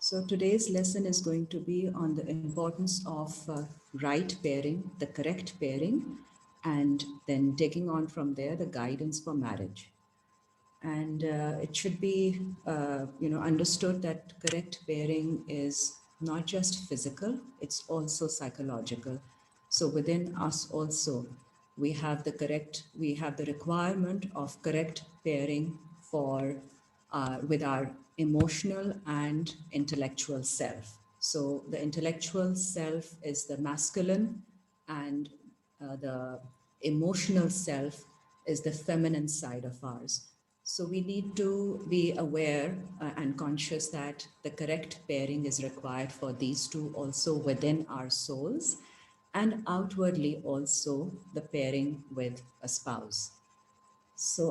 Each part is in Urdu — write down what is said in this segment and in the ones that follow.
So today's lesson is going to be on the importance of right pairing, the correct pairing, and then taking on from there the guidance for marriage. And it should be, understood that correct pairing is not just physical; it's also psychological. So within us also, we have the requirement of correct pairing for with our emotional and intellectual self. So the intellectual self is the masculine, and the emotional self is the feminine side of ours. So we need to be aware and conscious that the correct pairing is required for these two also within our souls, and outwardly also the pairing with a spouse. So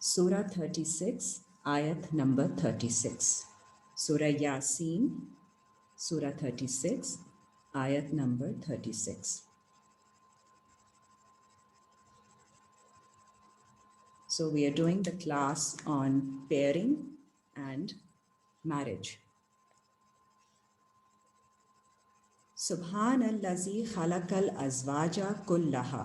Surah 36, ayat number 36. Surah Yasin, Surah 36, ayat number 36. So we are doing the class on pairing and marriage. Subhan allazi khalaqal azwaja kullaha.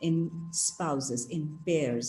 in spouses, in pairs.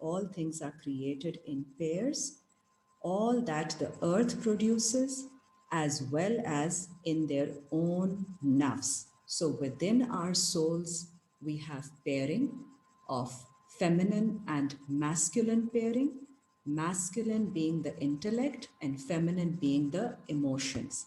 All things are created in pairs, all that the earth produces as well as in their own nafs. So within our souls we have pairing of feminine and masculine pairing, masculine being the intellect and feminine being the emotions.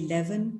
11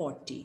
40.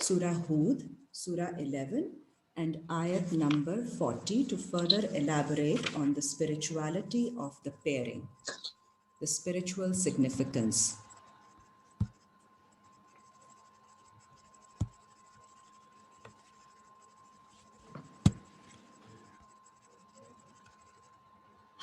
Surah Hud, Surah 11 and ayat number 40 to further elaborate on the spirituality of the pairing, the spiritual significance.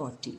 40.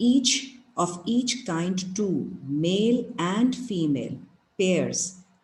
each kind two, male and female pairs.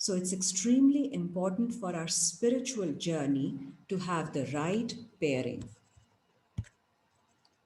So it's extremely important for our spiritual journey to have the right pairing.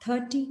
30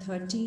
30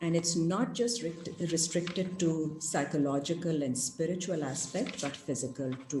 And it's not just restricted to psychological and spiritual aspect, but physical too.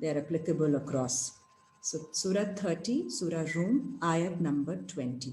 They are applicable across. So Surah 30, Surah Rum, ayat number 20.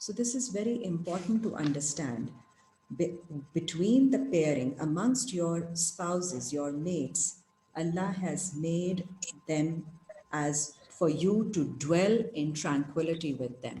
So this is very important to understand. Between the pairing, amongst your spouses, your mates, Allah has made them as for you to dwell in tranquility with them,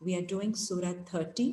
We are doing Surah 30,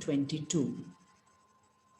22।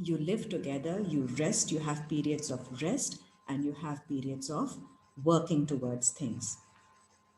You live together, you rest, you have periods of rest, and you have periods of working towards things.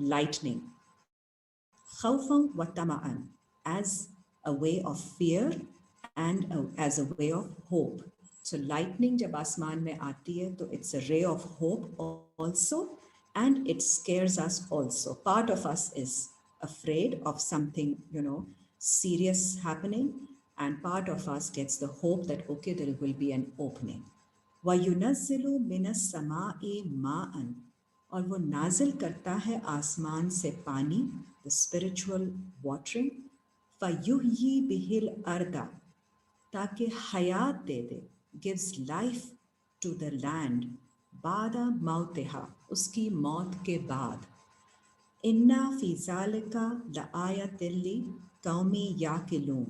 lightning, khawfan wa tama'an, as a way of fear and as a way of hope. So lightning jab asman mein aati hai, to it's a ray of hope also, and it scares us also. Part of us is afraid of something, serious happening, and part of us gets the hope that, okay, there will be an opening. وَيُنَزِّلُ مِنَ السَّمَاءِ مَاءً, اور وہ نازل کرتا ہے آسمان سے پانی, the spiritual watering. فَيُحْيِي بِهِ الْأَرْضَ, تاکہ حیات دے دے, gives life to the land, بعد موتها, اس کی موت کے بعد. اِنَّا فِي ذَلِكَ لَآیَةٍ لِقَوْمٍ یَعْقِلُونَ,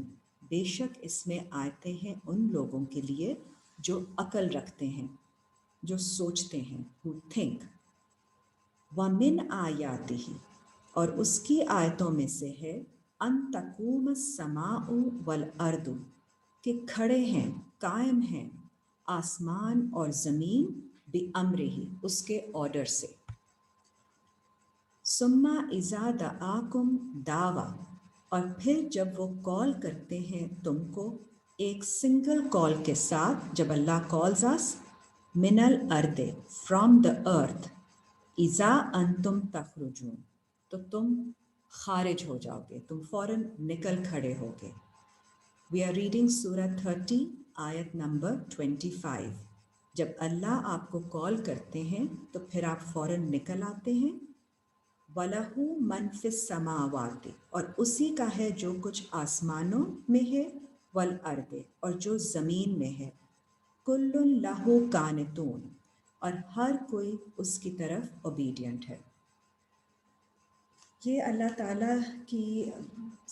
بے شک اس میں آیتیں ہیں ان لوگوں کے لیے جو عقل رکھتے ہیں, جو سوچتے ہیں, who think. وَمِنْ آیَاتِهِ, اور اس کی آیتوں میں سے ہے, أَن تَقُومَ السَّمَاءُ وَالْأَرْضُ, کہ کھڑے ہیں, قائم ہیں آسمان اور زمین, بِأَمْرِهِ, اس کے آرڈر سے. ثُمَّ إِذَا دَعَاكُمْ دَعْوَةً, اور پھر جب وہ کال کرتے ہیں تم کو ایک سنگل کال کے ساتھ, جب اللہ کالز اس, من الارض, فرام دا ارتھ, اذا انتم تخرجون, تو تم خارج ہو جاؤ گے, تم فوراً نکل کھڑے ہو گے. وی آر ریڈنگ سورہ 30 آیت نمبر 25. جب اللہ آپ کو کال کرتے ہیں تو پھر آپ فوراً نکل آتے ہیں. وَلَهُ مَنْ فِي السَّمَاوَاتِ, اور اسی کا ہے جو کچھ آسمانوں میں ہے, وَالْأَرْضِ, اور جو زمین میں ہے. كُلٌّ لَهُ قَانِتُونَ, اور ہر کوئی اس کی طرف اوبیڈینٹ ہے. یہ اللہ تعالیٰ کی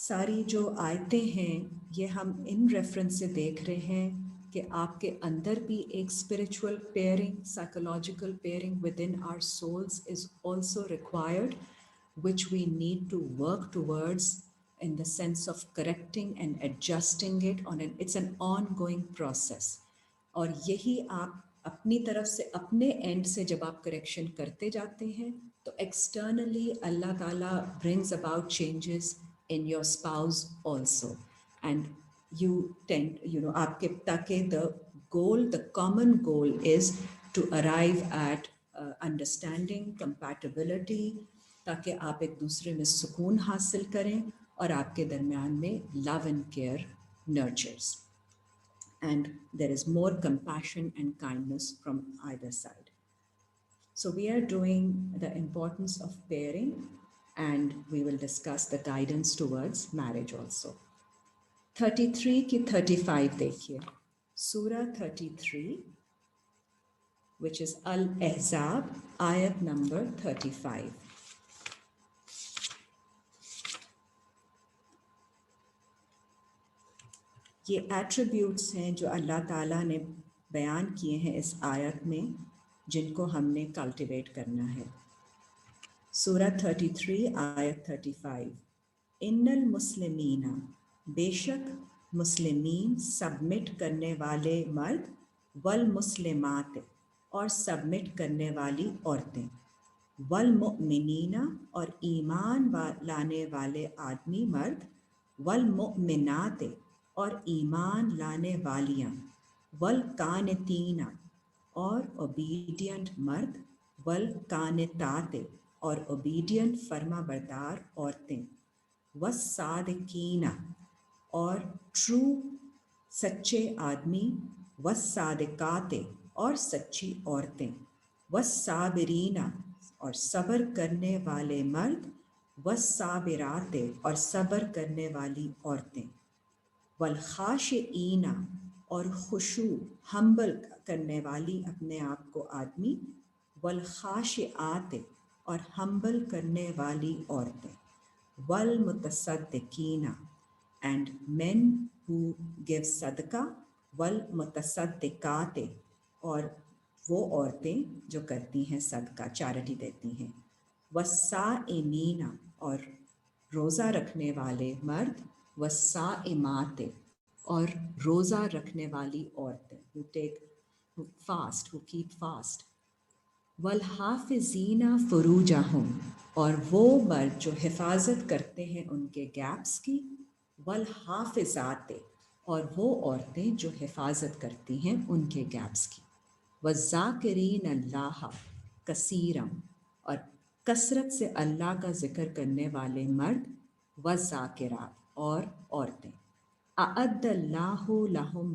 ساری جو آیتیں ہیں, یہ ہم ان ریفرنس سے دیکھ رہے ہیں کہ آپ کے اندر بھی ایک spiritual pairing, psychological pairing with inner souls is also required, which we need to work towards in the sense of correcting and adjusting it it's an ongoing process. اور یہی آپ اپنی طرف سے, اپنے اینڈ سے جب آپ کریکشن کرتے جاتے ہیں تو ایکسٹرنلی اللہ تعالیٰ brings about changes in your spouse also, and you tend, آپ کے, تاکہ the common goal is to arrive at understanding, compatibility, تاکہ آپ ایک دوسرے میں سکون حاصل کریں اور آپ کے درمیان میں love and care nurtures, and there is more compassion and kindness from either side. So we are doing the importance of pairing, and we will discuss the guidance towards marriage also. 33 کی 35 دیکھیے, سورہ 33 which is Al-Ahzab, ayat number 35. یہ ایٹریبیوٹس ہیں جو اللہ تعالیٰ نے بیان کیے ہیں اس آیت میں, جن کو ہم نے کلٹیویٹ کرنا ہے. سورہ 33 آیت 35. ان المسلمین, بے شک مسلمین, سبمٹ کرنے والے مرد, والمسلمات, اور سبمٹ کرنے والی عورتیں, والمؤمنین, اور ایمان لانے والے آدمی مرد, والمؤمنات, اور ایمان لانے والیاں, والقانتین, اور اوبیڈینٹ مرد, والقانتات, اور اوبیڈینٹ فرما بردار عورتیں, والصادقین, اور ٹرو سچے آدمی, والصادقات, اور سچی عورتیں, والصابرین, اور صبر کرنے والے مرد, والصابرات, اور صبر کرنے والی عورتیں, والخاشعین, اور خشوع, ہمبل کرنے والی اپنے آپ کو آدمی, والخاشعات, اور ہمبل کرنے والی عورتیں, والمتصدقین, and men who give صدقہ, والمتصدقات, اور وہ عورتیں جو کرتی ہیں صدقہ, چیریٹی دیتی ہیں, والصائمین, اور روزہ رکھنے والے مرد، والصائمات اور روزہ رکھنے والی عورتیں who fast, who keep fast. والحافظین فروجہم اور وہ مرد جو حفاظت کرتے ہیں ان کے گیپس کی، والحافظات اور وہ عورتیں جو حفاظت کرتی ہیں ان کے گیپس کی، والذاکرین اللہ کثیرا اور کثرت سے اللہ کا ذکر کرنے والے مرد، والذاکرات اور عورتیں، اعد اللہ لہم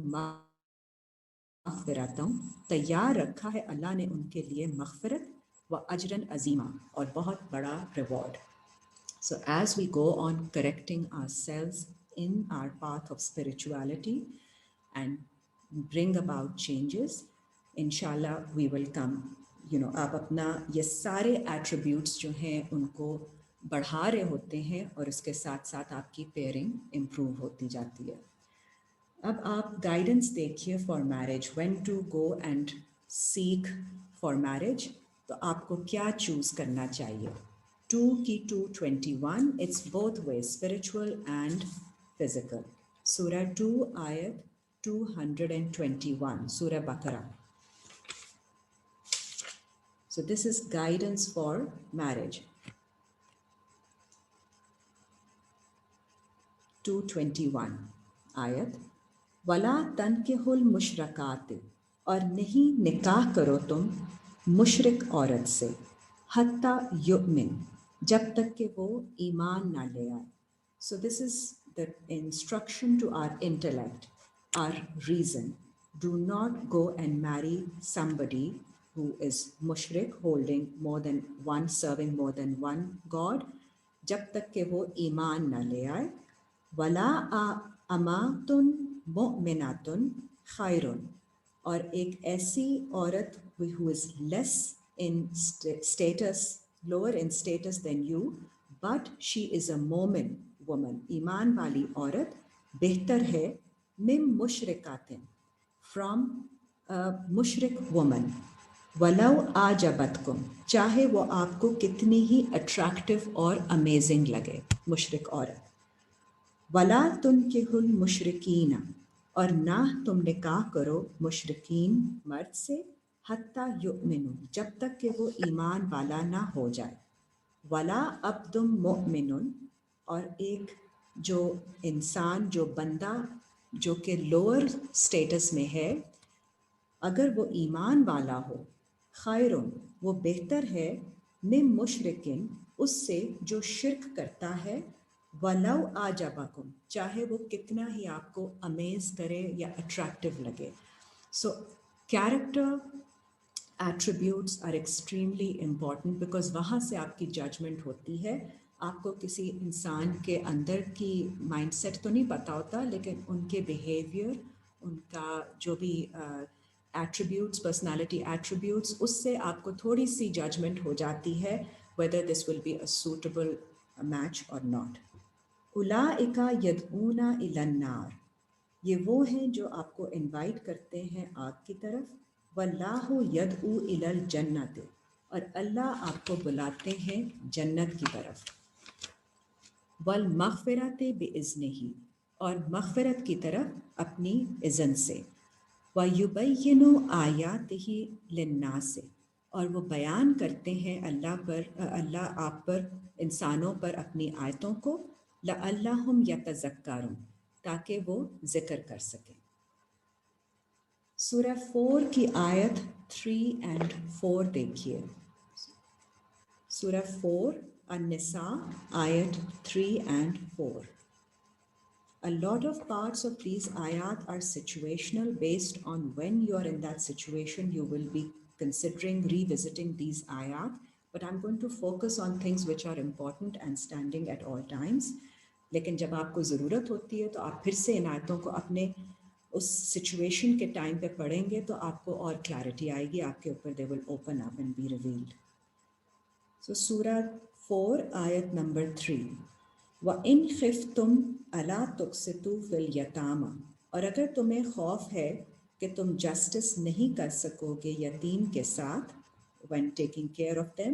مغفرتم تیار رکھا ہے اللہ نے ان کے لیے مغفرت، و اجرن عظیمہ اور بہت بڑا reward. So as we go on correcting ourselves in our path of spirituality and bring about changes, inshallah we will come, آپ اپنا یہ سارے ایٹریبیوٹس جو ہیں ان کو بڑھا رہے ہوتے ہیں اور اس کے ساتھ ساتھ آپ کی پیئرنگ امپروو ہوتی جاتی ہے. اب آپ گائیڈنس دیکھیے for marriage, when to go and seek for marriage, تو آپ کو کیا چوز کرنا چاہیے. 2 کی 2:21 it's both way spiritual and physical. سورہ 2 آیت 221 سورہ بقرہ. So this is guidance for marriage. 2:21 آیت، وَلَا تَنْكِحُوا الْمُشْرِكَاتِ اور نہیں نکاح کرو تم مشرک عورت سے، حتیٰ یؤمن جب تک کہ وہ ایمان نہ لے آئے. So this is the instruction to our intellect, our reason. Do not go and marry somebody who is mushrik, holding more than one, serving more than one God, جب تک کہ وہ ایمان نہ لے آئے. وَلَا أَمَاتٌ مُؤْمِنَةٌ خَيْرٌ اور ایک ایسی عورت who is less in status, lower in status than you, but she is a مومن woman, ایمان والی عورت بہتر ہے من مشرکاتن from a مشرک woman. وَلَوْ آجَبَتْكُمْ چاہے وہ آپ کو کتنی ہی اٹریکٹیو اور امیزنگ لگے مشرک عورت. وَلَا تُنْكِحُوا الْمُشْرِكِينَ اور نہ تم نکاح کرو مشرکین مرد سے، حتیٰ یؤمنوا جب تک کہ وہ ایمان والا نہ ہو جائے. وَلَا عَبْدٌ مُؤْمِنٌ اور ایک جو انسان، جو بندہ جو کہ لوور سٹیٹس میں ہے، اگر وہ ایمان والا ہو، خیرٌ وہ بہتر ہے، من مشرکن اس سے جو شرک کرتا ہے، وَلَوْ آجَبَكُمْ چاہے وہ کتنا ہی آپ کو امیز کرے یا اٹریکٹیو لگے. So character attributes are extremely important because وہاں سے آپ کی ججمنٹ ہوتی ہے. آپ کو کسی انسان کے اندر کی مائنڈ سیٹ تو نہیں پتہ ہوتا، لیکن ان کے بیہیویئر، ان کا جو بھی ایٹریبیوٹس، پرسنالٹی ایٹریبیوٹس، اس سے آپ کو تھوڑی سی ججمنٹ ہو جاتی ہے whether this will be a suitable match or not. اولئک یدعون الی النار یہ وہ ہیں جو آپ کو انوائٹ کرتے ہیں آگ کی طرف. واللہ یدعو الی الجنۃ اور اللہ آپ کو بلاتے ہیں جنت کی طرف. والمغفرۃ باذنہ اور مغفرت کی طرف اپنی اذن سے. وَيُبَيِّنُ آیاتہ للناس اور وہ بیان کرتے ہیں اللہ آپ پر، انسانوں پر اپنی آیتوں کو. لعلہم یتذکرون تاکہ وہ ذکر کر سکیں. سورہ 4 کی آیت 3 and 4 دیکھیے. سورہ 4 النساء آیت 3 and 4. A lot of parts of these ayat are situational. Based on when you are in that situation, you will be considering revisiting these ayat. But I'm going to focus on things which are important and standing at all times. لیکن جب آپ کو ضرورت ہوتی ہے تو آپ پھر سے ان آیتوں کو اپنے اس سچویشن کے ٹائم پہ پڑھیں گے تو آپ کو اور کلیئرٹی آئے گی آپ کے اوپر. they will open up and be revealed. So سورہ 4 آیت نمبر 3. وَإِنْ خِفْتُمْ أَلَا تُقْسِطُوا فِي الْيَتَامَى اور اگر تمہیں خوف ہے کہ تم جسٹس نہیں کر سکو گے یتیم کے ساتھ when taking care of them,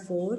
4,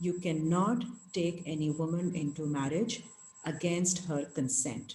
You cannot take any woman into marriage against her consent.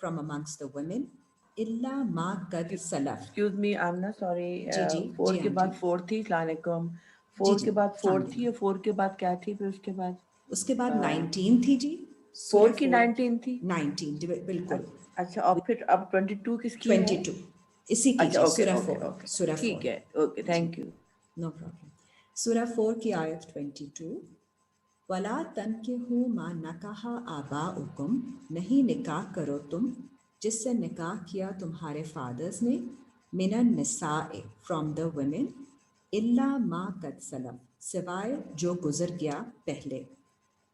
from amongst the women, illa ma kad salaf. Excuse me Amna sorry, جی جی 4 جی کے آنٹی، بعد 4 تھی. السلام علیکم. جی 4 جی کے بعد السلام 4 تھی، علیکم. یا 4 کے بعد کیا تھی پھر اس کے بعد؟ اس کے بعد 19 تھی جی، 4 سورہ کی 4. 19 تھی. 19 بالکل. اچھا، اور پھر اب 22 کس کی ہے؟ 22 اسی کی اچھا جی، اوکے سورہ اوکے 4. اوکے، سورہ 4 ٹھیک ہے، اوکے جی، تھینک یو. No problem. سورہ 4 کی آیت 22. وَلَا تَنْكِحُوا مَا نَكَحَ آبَاؤُكُمْ، نہیں نکاح کرو تم جس سے نکاح کیا تمہارے فادرز نے، من النساء فرام دا ویمن، الا ما قد سلف سوائے جو گزر گیا پہلے.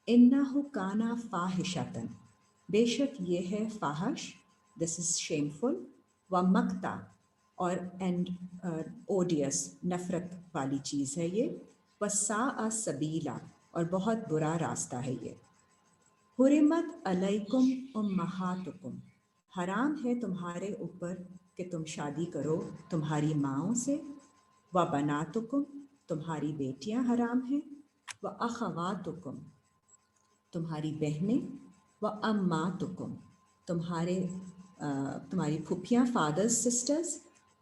انہ کانا فاحشتن، بے شک یہ ہے فاحش، دس از شیمفل، و مقتا اور اینڈ اوڈیس نفرت والی چیز ہے یہ، وساء سبیلا اور بہت برا راستہ ہے یہ. حرمت علیکم امہاتکم، حرام ہے تمہارے اوپر کہ تم شادی کرو تمہاری ماؤں سے، و بناتکم تمہاری بیٹیاں حرام ہیں، و اخواتکم تمہاری بہنیں، و اماتکم تمہاری پھپھیاں فادرز سسٹرز،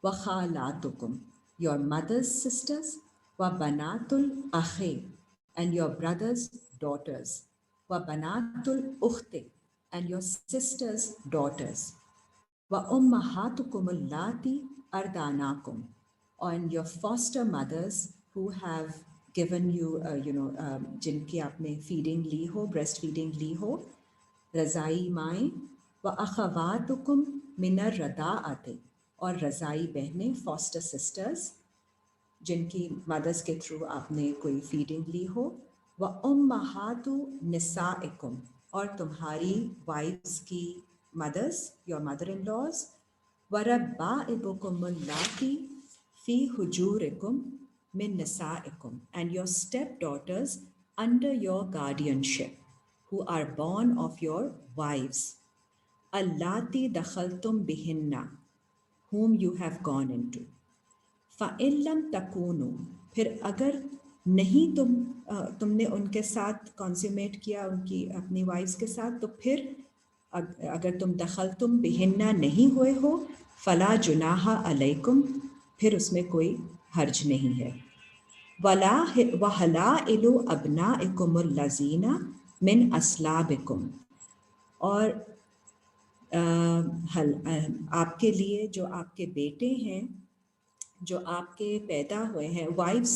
و خالاتکم یور مدرز سسٹرز، و بنات الاخ اینڈ یور بردرز ڈاٹرز، و بنات الاخت اینڈ یور سسٹرز ڈاٹرز، و امہاتکم اللاتی ارداناکم and your foster mothers who have given you, جن کی آپ نے فیڈنگ لی ہو، بریسٹ فیڈنگ لی ہو، رضائی مائیں، و اخواتکم من الرضاعۃ اور رضائی بہنیں، فاسٹر سسٹرز جن کی مدرس کے تھرو آپ نے کوئی فیڈنگ لی ہو، و امہات نسائکم اور تمہاری وائفز کی مدرس، یور مدر ان لاز، و ربائبکم اللاتی فی حجورکم من نسائکم and your step daughters under your guardianship who are born of your wives اللاتی دخلتم بہن whom you have gone into. فَإِن لَمْ تَكُونُوا، پھر اگر نہیں تم نے ان کے ساتھ کانسیومیٹ کیا، ان کی اپنی وائفز کے ساتھ، تو پھر اگر تم دخلتم بہنہ نہیں ہوئے ہو، فلا جناح علیکم، پھر اس میں کوئی حرج نہیں ہے. وَحَلَائِلُ أَبْنَائِكُمُ الَّذِينَ مِنْ أَصْلَابِكُمْ، اور آپ کے لیے جو آپ کے بیٹے ہیں جو آپ کے پیدا ہوئے ہیں، وائفز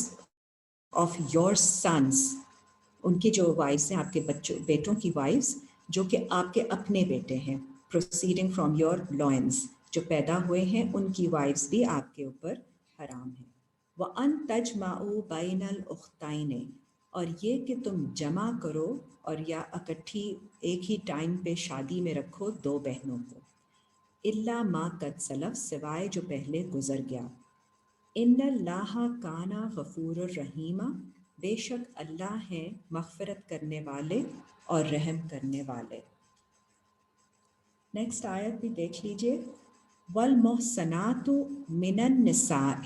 آف یور سنس، ان کی جو وائفز ہیں آپ کے بیٹوں کی وائفز جو کہ آپ کے اپنے بیٹے ہیں، پروسیڈنگ فرام یور لوئنز، جو پیدا ہوئے ہیں ان کی وائفز بھی آپ کے اوپر حرام ہیں. وَأَن تَجْمَعُوا بَيْنَ الْأُخْتَيْنِ، اور یہ کہ تم جمع کرو اور یا اکٹھی ایک ہی ٹائم پہ شادی میں رکھو دو بہنوں کو، الا ما قد سلف سوائے جو پہلے گزر گیا. ان اللہ کانا غفور الرحیم، بے شک اللہ ہیں مغفرت کرنے والے اور رحم کرنے والے. نیکسٹ آیت بھی دیکھ لیجئے. والمحصنات من النساء،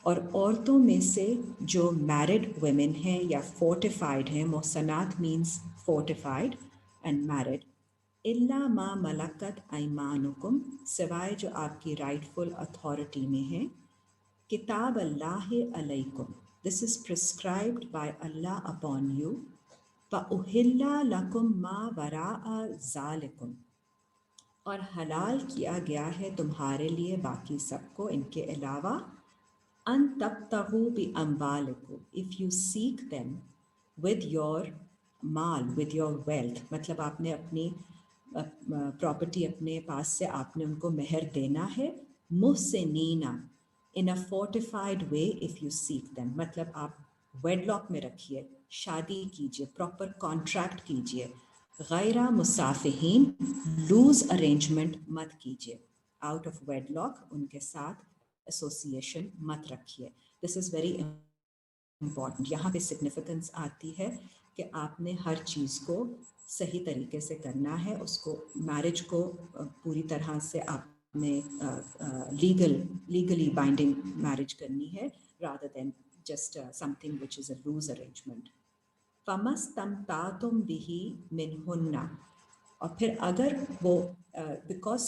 اور عورتوں میں سے جو میرڈ ویمن ہیں یا فورٹیفائڈ ہیں، محصنات مینس فورٹیفائڈ اینڈ میرڈ، الا ما ملکت ایمانکم سوائے جو آپ کی رائٹ فل اتھارٹی میں ہیں، کتاب اللہ علیکم، دس از prescribed by Allah upon you، فَأُحِلَّ لَكُم مَّا وَرَاءَ ذَلِكُم، اور حلال کیا گیا ہے تمہارے لیے باقی سب کو ان کے علاوہ، ان تبتغوا بِأَمْوَالِكُمْ، if you seek them with your mall, with your wealth، مطلب آپ نے اپنی پراپرٹی اپنے پاس سے آپ نے ان کو مہر دینا ہے، محسنین in a fortified way if you seek them، مطلب آپ ویڈ لاک میں رکھیے، شادی کیجئے، پراپر کانٹریکٹ کیجئے، غیر مصافحین، لوز ارینجمنٹ مت کیجئے، آؤٹ آف ویڈ لاک ان کے ساتھ ایسوسیشن مت رکھیے. دس از ویری امپورٹنٹ. یہاں پہ سگنیفیکنس آتی ہے کہ آپ نے ہر چیز کو صحیح طریقے سے کرنا ہے، اس کو میرج کو پوری طرح سے آپ نے لیگلی بائنڈنگ میرج کرنی ہے rather than just something which is a loose arrangement. فَمَسْتَمْتَعْتُمْ بِهِ مِنْهُنَّ، اور پھر اگر وہ بیکاز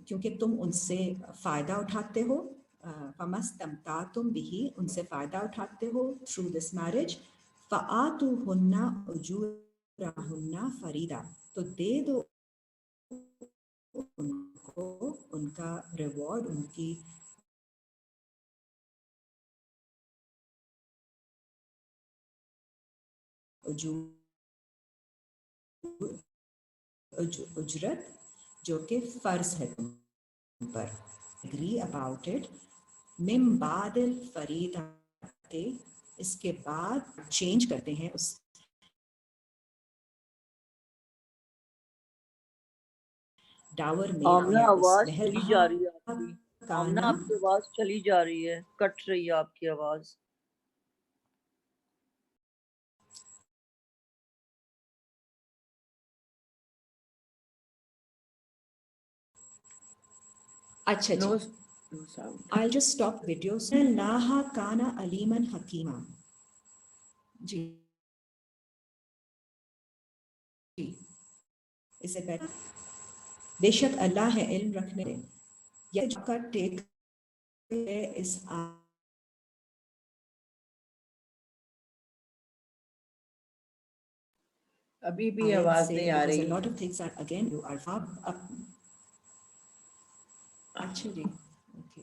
کیونکہ تم ان سے فائدہ اٹھاتے ہو فَمَسْتَمْتَعْتُمْ بِهِ ان سے فائدہ اٹھاتے ہو through this marriage فَآتُوهُنَّ أُجُورَهُنَّ فَرِيضَةً تو دے دو ان کو ان کا ریوارڈ ان کی اجرت جو کہ فرض ہے تم پر agree about it من بعد الفریضہ اس کے بعد چینج کرتے ہیں اس ڈاور میں آمنہ یا اس آواز مہر چلی جا رہی ہے آپ کی. آمنہ کانا آپ کی آواز چلی جا رہی ہے, کٹ رہی ہے آپ کی آواز. اچھا جی No, no sound. I'll just stop video. اللہ کانا علیما حکیما. جی اسے بیٹھ بے شک اللہ ہے علم رکھنے دے. یہ کا ٹیک ہے اس ابھی بھی آیت آواز سے نہیں آ because a رہی. lot of things are again you are up. اچھا جی اوکے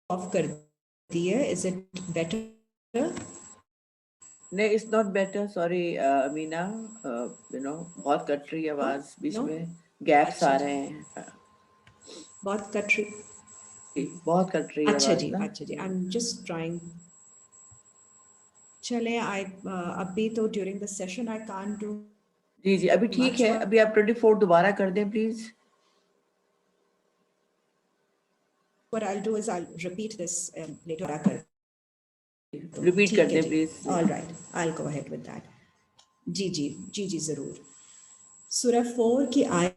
آف کر دیے. Is it better? نہیں it's not better, sorry امینا, بہت کٹ رہی ہے آواز, بیچ No? میں گیپس اچھا آ جی رہے ہیں. بہت کٹ رہی. بہت کٹ رہی ہے اچھا آواز جی نا. اچھا جی I'm just trying. چلیں ابھی تو during the session I can't do جی جی ابھی ٹھیک much ہے. ابھی آپ 24 دوبارہ کر دیں please. what I'll do is I'll repeat this later. Repeat کر ٹھیک ہے دیں جی please. all right I'll go ahead with that. جی جی جی جی ضرور. سورہ 4 کی آیت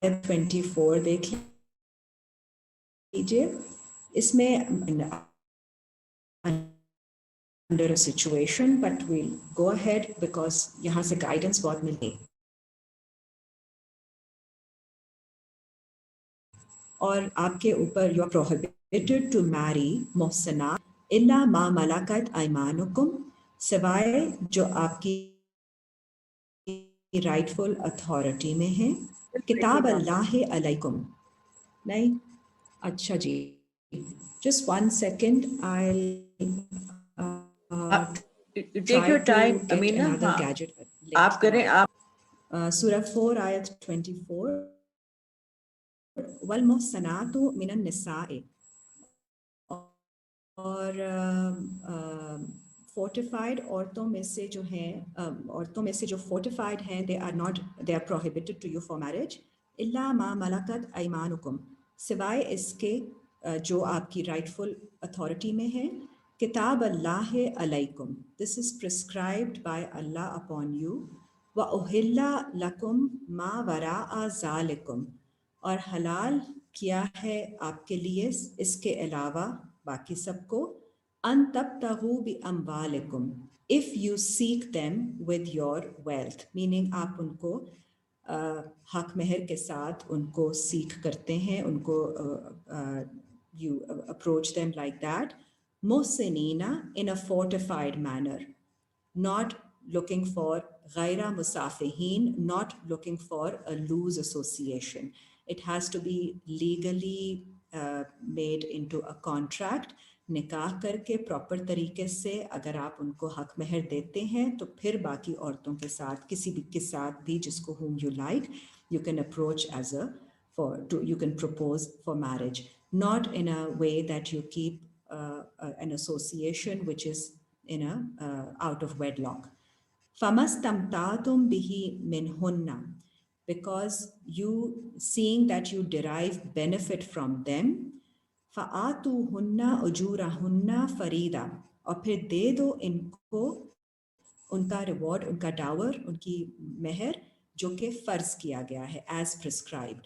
24 دیکھ لیجیے. اس میں under a situation but we'll go ahead because یہاں سے guidance بہت ملتی. اور آپ کے اوپر you are prohibited to marry محسنات الا ما ملکت ایمانکم سوائے جو آپ کی رائٹفل اتھارٹی میں ہیں. کتاب اللہ علیکم. نہیں اچھا جی just 1 second I'll take your time get Amina. another ہاں gadget آپ کریں. آپ سورہ 4 آیت 24 والمحصنات من النساء اور فورٹیفائڈ عورتوں میں سے جو ہیں فورٹیفائڈ ہیں they are prohibited to you for marriage الا ما ملکت ایمانکم سوائے اس کے جو آپ کی رائٹفل اتھارٹی میں ہیں. کتاب اللہ علیکم this is prescribed by Allah upon you. وَأُحِلَّ لَكُمْ مَا وَرَاءَ ذَلِكُمْ اور حلال کیا ہے آپ کے لیے اس کے علاوہ باقی سب کو. ان تبتغوا باموالکم if you seek them with your wealth meaning آپ ان کو حق مہر کے ساتھ ان کو سیکھ کرتے ہیں, ان کو you approach them like that. محسنین in a fortified manner, not looking for غیرہ مصافحین, not looking for a loose association. It has to be legally made into a contract. نکاح کر کے پراپر طریقے سے اگر آپ ان کو حق مہر دیتے ہیں تو پھر باقی عورتوں کے ساتھ کسی بھی کے ساتھ بھی جس کو whom you like you can approach as a you can propose for marriage, not in a way that you keep an association which is in a out of wedlock. فَمَسْتَمْتَعْتُمْ بِهِ مِنْهُنَّ because you seeing that you derive benefit from them. فَآتُوهُنَّ أُجُورَهُنَّ فَرِيضَةً اور پھر دے دو ان کو ان کا ریوارڈ, ان کا ڈاور, ان کی مہر جو کہ فرض کیا گیا ہے as prescribed.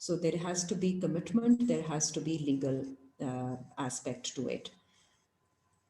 So there has to be commitment, there has to be legal aspect to it.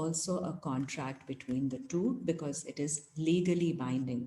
also a contract between the two because it is legally binding.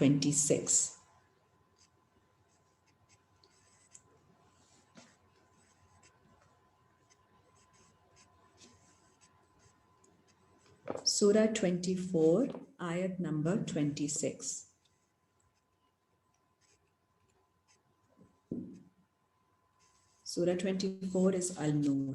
26. Surah 24, ayat number 26. Surah 24 is Al-Nur.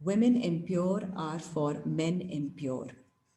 women impure are for men impure,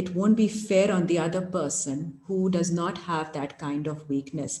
it won't be fair on the other person who does not have that kind of weakness.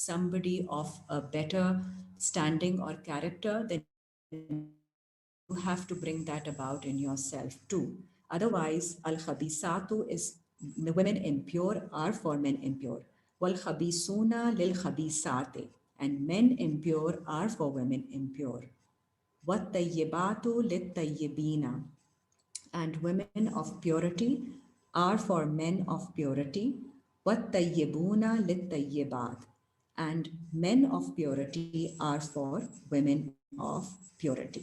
somebody of a better standing or character, then you have to bring that about in yourself too. Otherwise, al-khabisatu is women impure are for men impure. Wal-khabisuna lil-khabisate, and men impure are for women impure. Wat-tayyibatu lit-tayyibina, and women of purity are for men of purity. Wat-tayyibuna lit-tayyibat, and men of purity are for women of purity.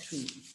3.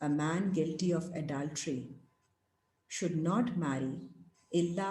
a man guilty of adultery, should not marry illa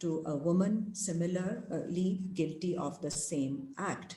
to a woman similarly guilty of the same act.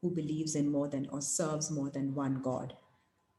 who believes in more than or serves more than one God.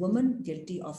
woman guilty of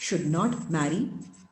should not marry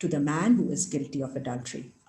to the man who is guilty of adultery.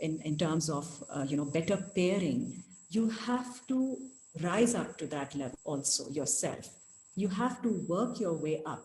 in terms of better pairing, you have to rise up to that level also yourself. You have to work your way up.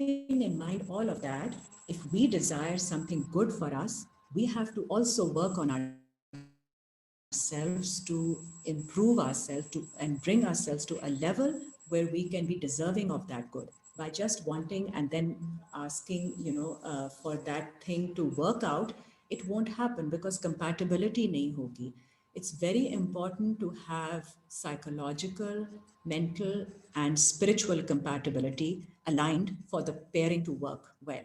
Keeping in mind all of that, if we desire something good for us, we have to also work on ourselves to improve ourselves and bring ourselves to a level where we can be deserving of that good. By just wanting and then asking, for that thing to work out, it won't happen because compatibility nahi hogi. It's very important to have psychological, mental, and spiritual compatibility aligned for the pairing to work well.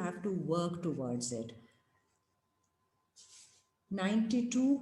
have to work towards it. 92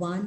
1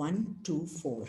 1 to 4.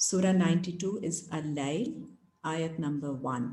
Surah 92 is Al-Layl, ayat number 1.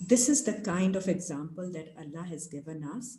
This is the kind of example that Allah has given us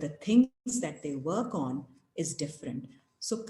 the things that they work on is different. So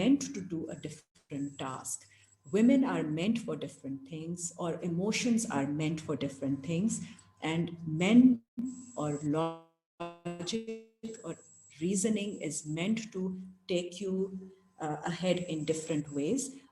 meant to do a different task. Women are meant for different things, or emotions are meant for different things, and men or logic or reasoning is meant to take you ahead in different ways.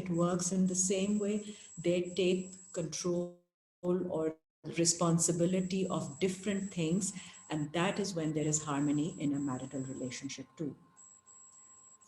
it works in the same way. They take control or responsibility of different things, and that is when there is harmony in a marital relationship too.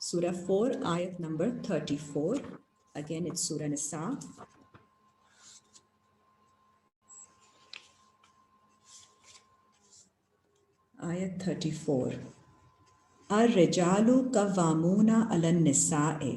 Surah 4 ayat number 34. Again it's Surah Nisa. Ayat 34. Ar-rijalu qawwamuna 'alan nisa'i,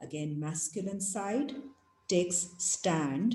again masculine side, takes stand,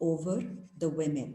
over the women.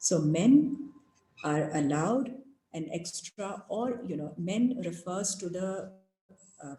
So men are allowed an extra, or men refers to the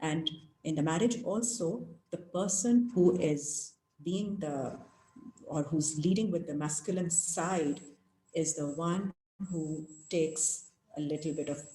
And in the marriage also, the person who is being or who's leading with the masculine side is the one who takes a little bit of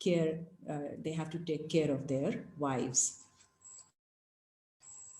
care, they have to take care of their wives.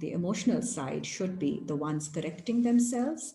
the emotional side should be the ones correcting themselves.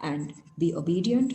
and be obedient.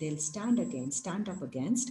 they'll stand up against,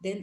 they'll,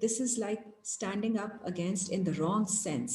this is like standing up against in the wrong sense,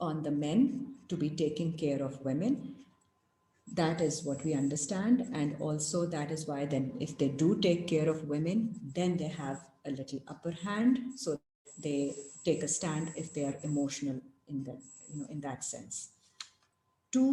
on the men to be taking care of women. That is what we understand, and also that is why then if they do take care of women, then they have a little upper hand, so they take a stand if they are emotional in that, in that sense. 2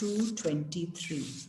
223।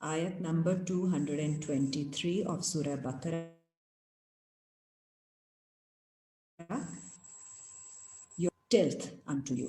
ayat number 223 of Surah Baqarah. Your tilth unto you,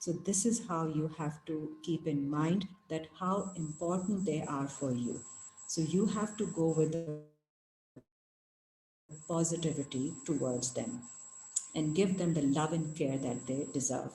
So this is how you have to keep in mind that how important they are for you. So you have to go with the positivity towards them and give them the love and care that they deserve.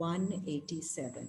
187,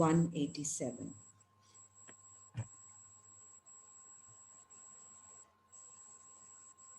187।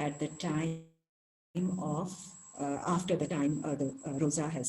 at the time of after the time the roza has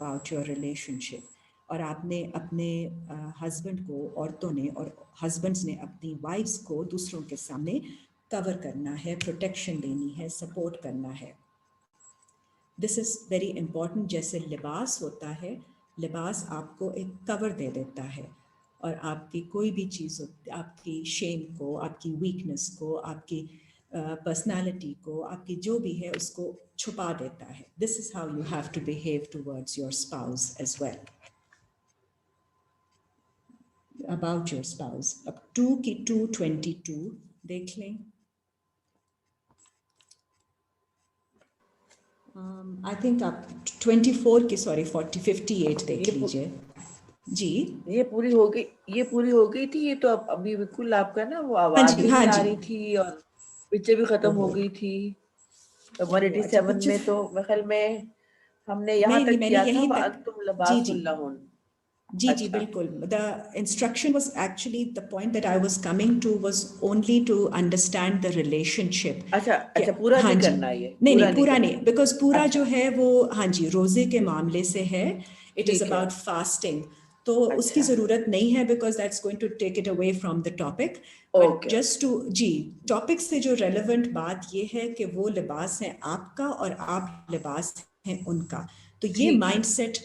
about your relationship, اور آپ نے اپنے ہسبینڈ کو, عورتوں نے اور ہسبینڈس نے اپنی وائفس کو دوسروں کے سامنے کور کرنا ہے, پروٹیکشن دینی ہے, سپورٹ کرنا ہے. This is very important. جیسے لباس ہوتا ہے, لباس آپ کو ایک کور دے دیتا ہے اور آپ کی کوئی بھی چیز, آپ کی شیم کو, آپ کی ویکنس کو, آپ کی پرسنالٹی کو, آپ کی جو بھی ہے اس کو چھپا دیتا ہے. This is how you have to behave towards your spouse as well. About your spouse. اب 2 کی 222 دیکھ لیں. آئی تھنک آپ 24 کی 58 دیکھ لیجیے. جی یہ پوری ہو گئی, یہ پوری ہو گئی تھی. یہ تو ابھی بالکل آپ کا نا وہ آواز جی, ہی ہاں نہیں آ جی. رہی تھی اور پیچھے بھی ختم ہو گئی تھی. 187 میں تو میرے خیال میں ہم نے یہاں تک میں نے کیا تھا, یہیں تک. وَأَنْتُمْ جی لَبَاسٌ جی لَهُنْ. جی بالکل. The instruction was actually, the point that I was coming to was only to understand the relationship. اچھا پورا ہاں نہیں جی, کرنا, یہ نہیں پورا کرنا. نہیں, بیکاز پورا اچھا, جو ہے وہ ہاں جی روزے کے معاملے سے ہے. اٹ از ٹھیک ہے. About fasting. تو اس کی اچھا, ضرورت نہیں ہے because that's going to take it away from the topic. But okay. Just to جی ٹاپک سے جو ریلیونٹ بات یہ ہے کہ وہ لباس ہے آپ کا اور آپ لباس ہیں ان کا. تو یہ ٹھیک ہے, مائنڈ سیٹ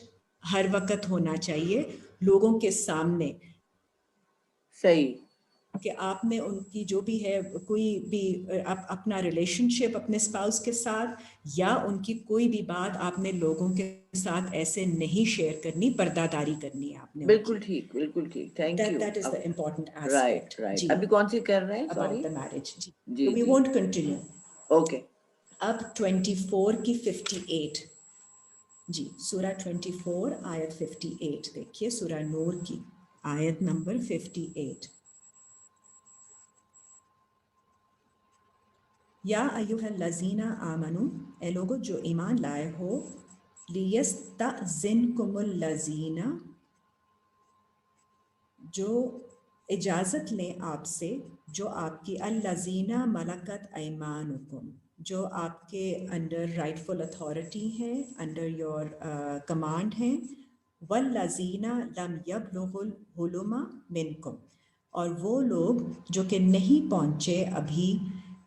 ہر وقت ہونا چاہیے لوگوں کے سامنے صحیح. کہ آپ نے ان کی جو بھی ہے کوئی بھی اپنا ریلیشن شپ اپنے اسپاؤس کے ساتھ یا ان کی کوئی بھی بات آپ نے لوگوں کے ساتھ ایسے نہیں شیئر کرنی, پردہ داری کرنی ہے آپ نے ان کی. بالکل ٹھیک, بالکل ٹھیک. Thank you. That is the important right aspect. Right. جی ابھی کون سی کر رہے ہیں؟ about sorry. the marriage. جی جی we جی, won't continue. اوکے. اب 24 کی 58 جی, سورہ 24 آیت 58 دیکھیے, سورہ نور کی آیت نمبر 58. یا ایھا الذین آمنو, اے لوگو جو ایمان لائے ہو, لیستأذنکم الذین, جو اجازت لیں آپ سے, جو آپ کی الذین ملکت ایمانکم, جو آپ کے انڈر رائٹ فل اتھارٹی ہیں, انڈر یور کمانڈ ہیں, والذین لم یبلغوا الحلم منکم, اور وہ لوگ جو کہ نہیں پہنچے ابھی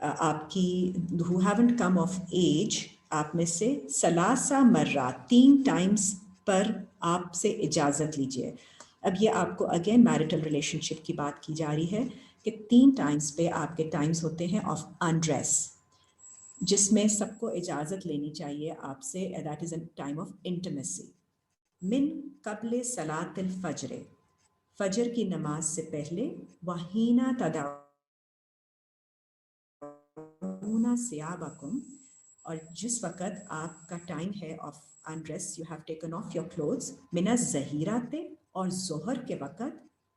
آپ کی, who haven't come of age, آپ میں سے, ثلاثہ مرات 3 ٹائمز پر آپ سے اجازت لیجیے. اب یہ آپ کو اگین میرٹل ریلیشن شپ کی بات کی جا رہی ہے کہ 3 ٹائمز پہ آپ کے ٹائمز ہوتے ہیں آف انڈریس, جس میں سب کو اجازت لینی چاہیے آپ سے. That is a time of intimacy. من قبل صلاۃ الفجر, فجر کی نماز سے پہلے, وحین تدعون ثیابکم, اور جس وقت آپ کا ٹائم ہے of undress, you have taken off your clothes, من الظہیرۃ, اور ظہر کے وقت,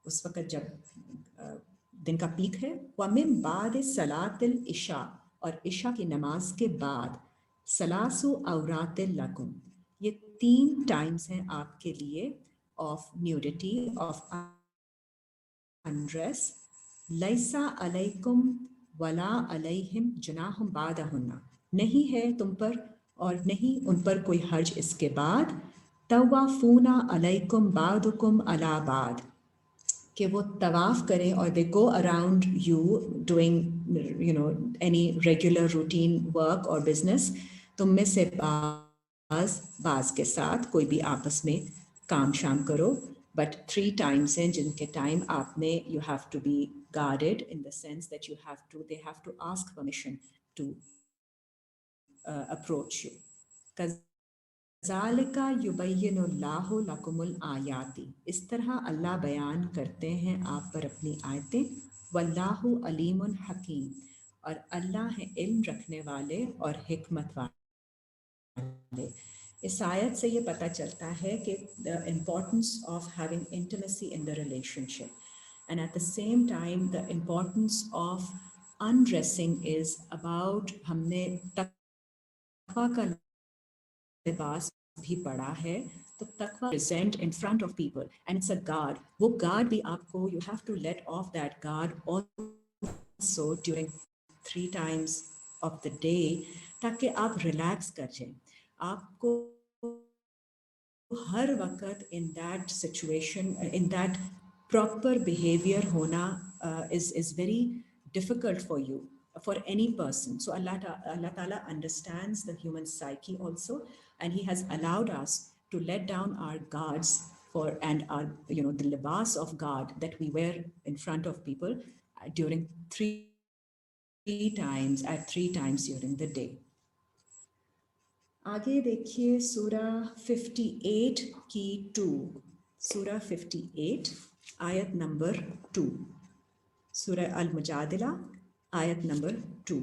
اس وقت جب دن کا پیک ہے, ومن بعد صلاۃ العشاء, اور عشاء کی نماز کے بعد, ثلاث عورات لکم, یہ 3 ٹائمز ہیں آپ کے لیے آف نیوڈیٹی, آف انڈریس. لیسا علیکم ولا علیہم جناح بعدہن, نہیں ہے تم پر اور نہیں ان پر کوئی حرج اس کے بعد. طوافون علیکم بعضکم علی بعض, کہ وہ طواف کریں اور they go around you doing any regular routine work اور بزنس, تم میں سے بعض کے ساتھ کوئی بھی آپس میں کام شام کرو. بٹ 3 ٹائمس ہیں جن کے ٹائم آپ نے, you have to be guarded in the sense that they have to ask permission to approach you. ذالک یبین اللہ لکم الآیات, اس طرح اللہ بیان کرتے ہیں آپ پر اپنی آیتیں. واللہ علیم حکیم, اور اللہ ہے علم رکھنے والے اور حکمت والے. اس آیت سے یہ پتہ چلتا ہے کہ the importance of having intimacy in the relationship, and at the same time the importance of undressing is about, ہم نے تقویٰ کا لباس بھی پڑھا ہے, تو تقویٰ present in front of people and it's a guard. وہ guard بھی آپ کو, you have to let off that guard also during 3 times of the day, تاکہ آپ ریلیکس کر جائیں. آپ کو ہر وقت in that situation, in that proper behavior ہونا is very difficult for you, for any person. So Allah Ta'ala understands the human psyche also, and He has allowed us to let down our guards for, and our, you know, the libas of God that we wear in front of people during three times, at 3 times during the day. آگے دیکھیے سورہ 58 کی 2، سورہ 58 آیت نمبر 2، سورہ المجادلہ آیت نمبر 2۔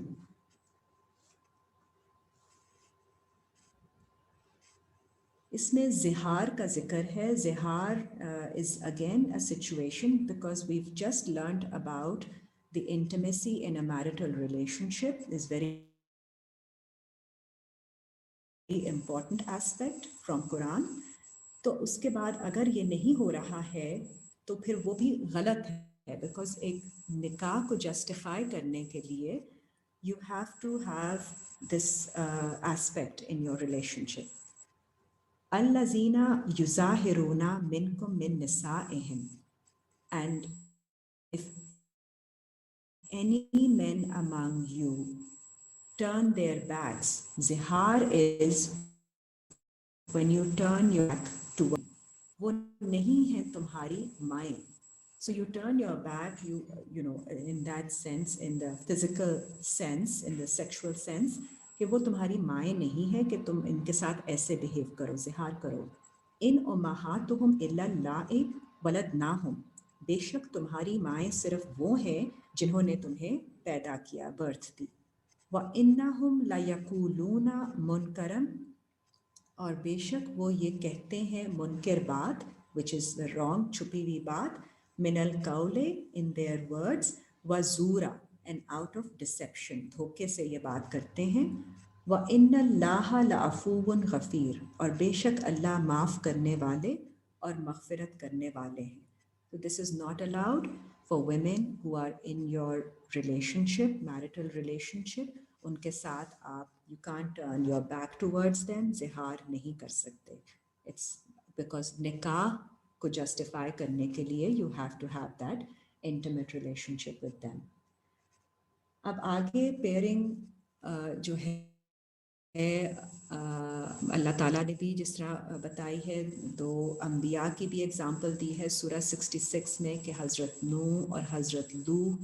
اس میں زہار کا ذکر ہے۔ زہار is again a situation because we've just learned about the intimacy in a marital relationship is very important aspect from Quran. تو اس کے بعد اگر یہ نہیں ہو رہا ہے تو پھر وہ بھی غلط ہے، بیکاز ایک نکاح کو جسٹیفائی کرنے کے لیے you have to have this aspect in your relationship. الذین یظاہرون منکم من نسائہم، and if any men among you turn their backs. Zihar is when you turn your back to وہ نہیں ہے تمہاری مائیں. So you turn your back, you know, in that sense, in the physical sense, in the sexual sense, کہ وہ تمہاری مائیں نہیں ہے کہ تم ان کے ساتھ ایسے بہیو کرو، زہار کرو۔ ان امہاتہم الا اللائے ولدناہم، بے شک تمہاری مائیں صرف وہ ہیں جنہوں نے تمہیں پیدا کیا، برتھ دی۔ وَإِنَّهُمْ لَيَقُولُونَ مُنْكَرًا، اور بے شک وہ یہ کہتے ہیں منکر بات، which is the wrong چھپی ہوئی بات، من القول in their words، وَزُورًا and out of deception، دھوکے سے یہ بات کرتے ہیں۔ وَإِنَّ اللَّهَ لَعَفُوٌّ غَفِيرٌ، اور بے شک اللہ معاف کرنے والے اور مغفرت کرنے والے ہیں۔ So this is not allowed for women who are in your relationship, marital relationship. ان کے ساتھ آپ you can't turn your back towards them، زہار نہیں کر سکتے۔ It's because نکاح کو justify کرنے کے لیے you have to have that intimate relationship with them۔ اب آگے پیئرنگ جو ہے اللہ تعالیٰ نے بھی جس طرح بتائی ہے، دو انبیاء کی بھی اگزامپل دی ہے سورہ 66 میں، کہ حضرت نوح اور حضرت لوح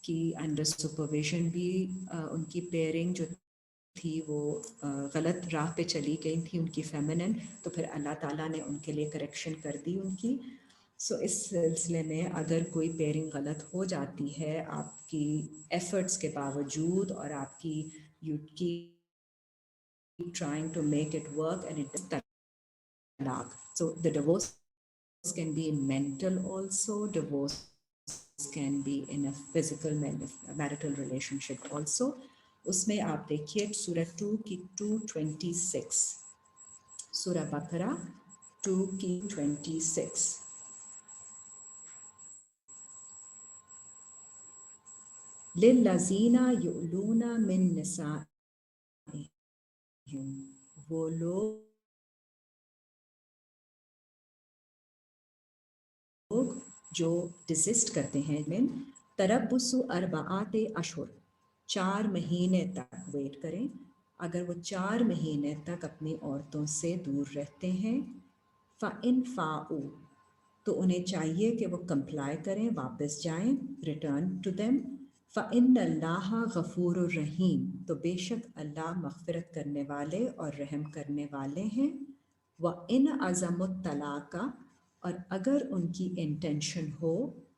کی انڈر سپرویژن بھی ان کی پیئرنگ جو تھی وہ غلط راہ پہ چلی گئی تھی ان کی فیمنن، تو پھر اللہ تعالیٰ نے ان کے لیے کریکشن کر دی ان کی۔ سو اس سلسلے میں اگر کوئی پیئرنگ غلط ہو جاتی ہے آپ کی ایفرٹس کے باوجود، اور آپ کی یو کی trying to make it work and it is talaq. So the divorce can be in mental also, divorce can be in a physical marital relationship also. اس میں آپ دیکھیے سورہ 2 کی 226، سورہ بقرہ 2 کی 26۔ لِلَّذِينَ يُؤْلُونَ مِن نِسَائِهِمْ، وہ لوگ جو ڈیزسٹ کرتے ہیں، من تربص اربعات اشہر، 4 مہینے تک ویٹ کریں۔ اگر وہ 4 مہینے تک اپنی عورتوں سے دور رہتے ہیں، فَإِن فَاءُوا، تو انہیں چاہیے کہ وہ کمپلائی کریں، واپس جائیں، ریٹرن ٹو دیم۔ فَإِنَّ اللَّهَ غَفُورٌ رَحِيمٌ، تو بے شک اللہ مغفرت کرنے والے اور رحم کرنے والے ہیں۔ وَإِنْ عَزَمُوا الطَّلَاقَ، اور اگر ان کی انٹینشن ہو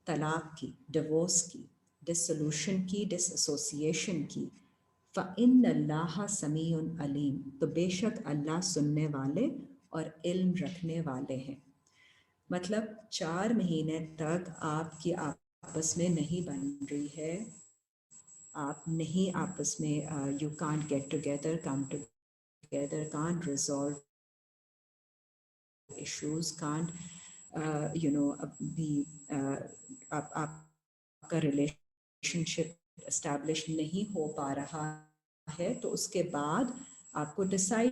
طلاق کی، ڈیورس کی، ڈسولوشن کی، ڈس ایسوسیشن کی، فَإِنَّ اللَّهَ سَمِيعٌ عَلِيمٌ، تو بے شک اللہ سننے والے اور علم رکھنے والے ہیں۔ مطلب 4 مہینے تک آپ کی آپس میں نہیں بن رہی ہے، آپ نہیں آپس میں you can't get together, come together, can't resolve issues, can't you know بھی آپ کا ریلیشن شپ اسٹیبلش نہیں ہو پا رہا ہے، تو اس کے بعد آپ کو decide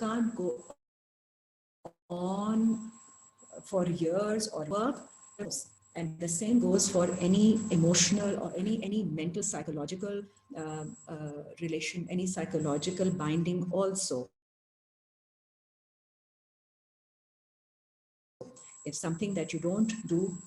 can't go on for years or work. And the same goes for any emotional or any mental psychological relation, any psychological binding also. If something that you don't do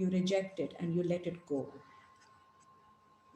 You reject it and you let it go.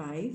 5,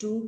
2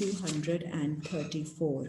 234.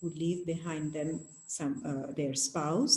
who leave behind them their spouse,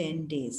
10 days,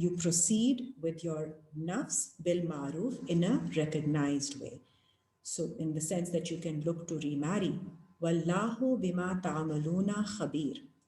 you proceed with your nafs bil ma'ruf in a recognized way. So in the sense that you can look to remarry. Wallahu bima ta'maluna khabir,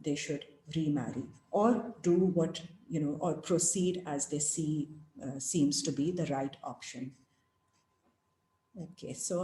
they should remarry or do what, or proceed as they see seems to be the right option. Okay, so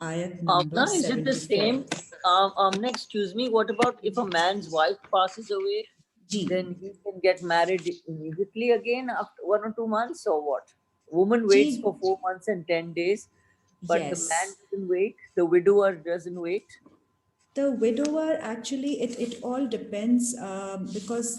ayat number 74. Is it the same? Excuse me, what about if a man's wife passes away? Then he can get married immediately again after 1 or 2 months, or what? Woman waits for 4 months and 10 days, but the man doesn't wait. The widower doesn't wait. The widower, actually, it all depends, because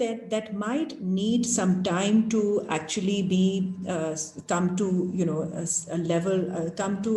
that might need some time to actually be come to a level, come to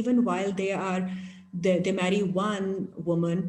even while they marry one woman,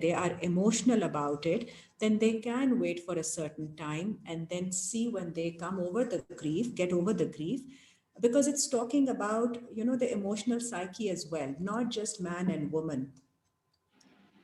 they are emotional about it, then they can wait for a certain time and then see when they come over the grief, get over the grief. because it's talking about, you know, the emotional psyche as well, not just man and woman.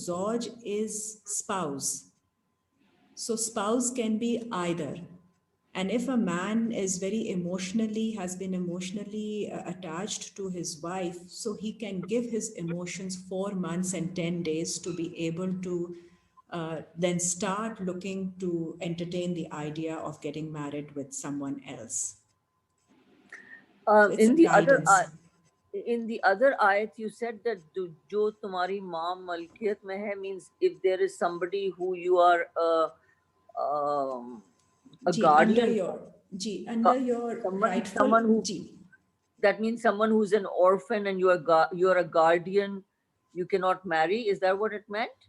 zauj is spouse. So spouse can be either. And if a man is very emotionally, has been emotionally attached to his wife, so he can give his emotions 4 months and 10 days to be able to then start looking to entertain the idea of getting married with someone else. So it's In a the other guidance. in the other ayat you said that jo tumhari maa malkiyat mein hai means if there is somebody who you are a Ji, guardian, under your rightful, someone who, ji. that means someone who's an orphan and you are a guardian, you cannot marry. Is that what it meant?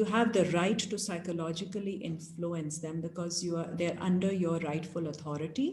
you have the right to psychologically influence them because they're under your rightful authority.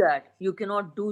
that. You cannot do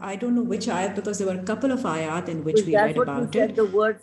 I don't know which ayat because there were a couple of ayat in which we read about it. You said the word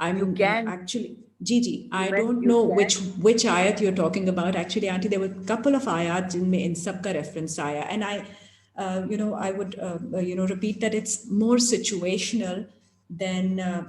You can actually, Gigi, I don't know which ayat you're talking about. Actually, Auntie, there were a couple of ayat in sabka reference ayah, and I would repeat that it's more situational than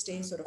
stay sort of.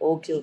okay.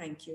thank you.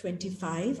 25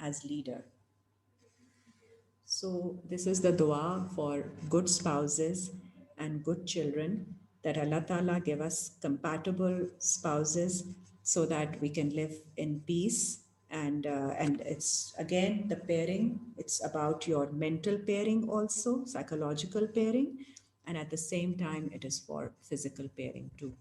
as leader. So this is the dua for good spouses and good children, that Allah Ta'ala give us compatible spouses so that we can live in peace. And it's again the pairing, it's about your mental pairing also, psychological pairing, and at the same time it is for physical pairing too.